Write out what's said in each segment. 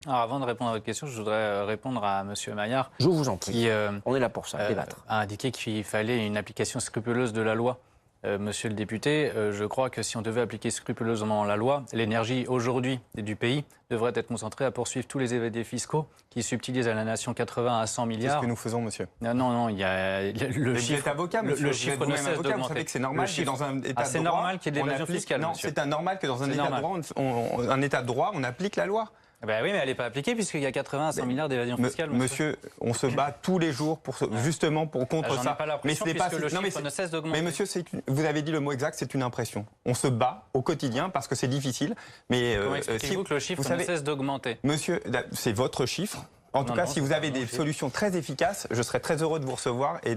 Alors avant de répondre à votre question, je voudrais répondre à Monsieur Maillard. Je vous en prie. Qui on est là pour ça, débattre. a indiqué qu'il fallait une application scrupuleuse de la loi. Monsieur le député, je crois que si on devait appliquer scrupuleusement la loi, l'énergie aujourd'hui du pays devrait être concentrée à poursuivre tous les évadés fiscaux qui subtilisent à la nation 80 à 100 milliards. C'est ce que nous faisons, monsieur. Non, il y a le chiffre. Vous êtes avocat, monsieur. Le chiffre ne cesse d'augmenter. Vous savez que c'est normal que dans un état de droit. C'est normal qu'il y ait de l'évasion fiscale. Non, c'est normal que dans un état de droit, on applique la loi. Ben oui, mais elle n'est pas appliquée puisqu'il y a 80 à 100 milliards d'évasion fiscale. Monsieur, on se bat tous les jours justement contre ça. Mais ce n'est pas le chiffre ne cesse d'augmenter. Mais monsieur, vous avez dit le mot exact, c'est une impression. On se bat au quotidien parce que c'est difficile. Mais comment expliquez-vous que le chiffre ne cesse d'augmenter? Monsieur, c'est votre chiffre. En tout cas, si vous avez des solutions très efficaces, je serais très heureux de vous recevoir et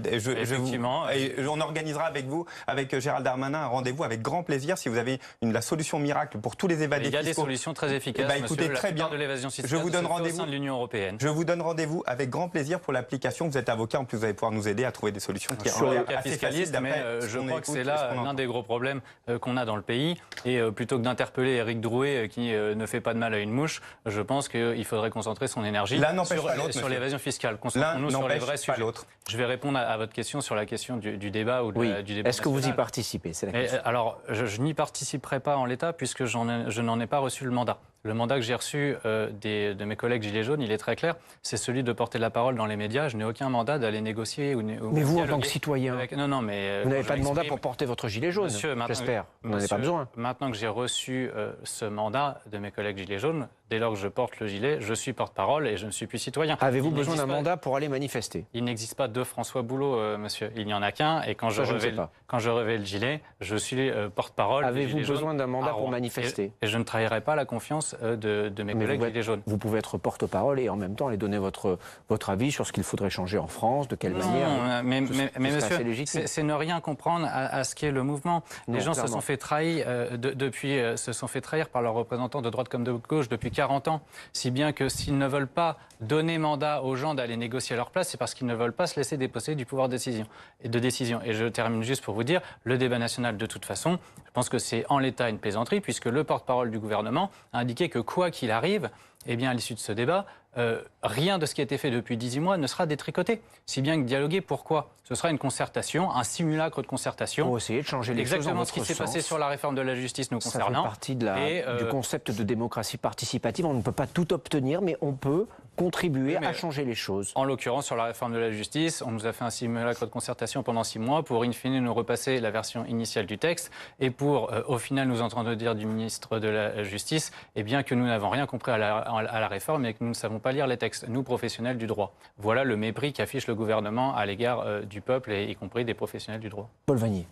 on organisera avec vous, avec Gérald Darmanin, un rendez-vous avec grand plaisir si vous avez la solution miracle pour tous les évadés fiscaux. Il y a des solutions très efficaces. Écoutez, très bien. De l'évasion fiscale. Je vous donne rendez-vous au sein de l'Union européenne. Je vous donne rendez-vous avec grand plaisir pour l'application. Vous êtes avocat, en plus vous allez pouvoir nous aider à trouver des solutions qui sont assez fiscalistes. Mais je crois que c'est là l'un des gros problèmes qu'on a dans le pays. Et plutôt que d'interpeller Éric Drouet qui ne fait pas de mal à une mouche, je pense qu'il faudrait concentrer son énergie sur l'évasion fiscale. Concentrons-nous sur les vrais sujets. Je vais répondre à votre question sur la question du débat ou du débat. Est-ce que vous y participez? C'est la question. Alors, je n'y participerai pas en l'état puisque je n'en ai pas reçu le mandat. Le mandat que j'ai reçu de mes collègues Gilets jaunes, il est très clair, c'est celui de porter la parole dans les médias. Je n'ai aucun mandat d'aller négocier ou mais vous, en tant que citoyen, non, mais vous n'avez pas de mandat pour porter votre gilet jaune, j'espère. Vous n'en avez pas besoin. Maintenant que j'ai reçu ce mandat de mes collègues Gilets jaunes, dès lors que je porte le gilet, je suis porte-parole et je ne suis plus citoyen. Avez-vous besoin d'un mandat pour aller manifester? Il n'existe pas deux François Boulot, monsieur. Il n'y en a qu'un. Et quand je revais le gilet, je suis porte-parole. Avez-vous besoin d'un mandat pour manifester? Et je ne trahirai pas la confiance de mes collègues Gilets jaunes. Vous pouvez être porte-parole et en même temps aller donner votre avis sur ce qu'il faudrait changer en France, de quelle manière. Mais monsieur, c'est ne rien comprendre à ce qu'est le mouvement. Les gens se sont fait trahir par leurs représentants de droite comme de gauche depuis 40 ans. Si bien que s'ils ne veulent pas donner mandat aux gens d'aller négocier à leur place, c'est parce qu'ils ne veulent pas se laisser déposséder du pouvoir de décision. Et je termine juste pour vous dire, le débat national, de toute façon, je pense que c'est en l'état une plaisanterie, puisque le porte-parole du gouvernement a indiqué que quoi qu'il arrive, eh bien, à l'issue de ce débat, rien de ce qui a été fait depuis 18 mois ne sera détricoté. Si bien que dialoguer, pourquoi? Ce sera une concertation, un simulacre de concertation. Pour essayer de changer les choses. Exactement ce qui s'est passé sur la réforme de la justice nous concernant. Ça fait partie du concept de démocratie participative. On ne peut pas tout obtenir, mais on peut contribuer à changer les choses. En l'occurrence, sur la réforme de la justice, on nous a fait un simulacre de concertation pendant 6 mois pour, in fine, nous repasser la version initiale du texte et pour, au final, nous entendre dire du ministre de la Justice, eh bien, que nous n'avons rien compris à la réforme et que nous ne savons pas lire les textes, nous, professionnels du droit. Voilà le mépris qu'affiche le gouvernement à l'égard du peuple, et y compris des professionnels du droit. Paul Vannier.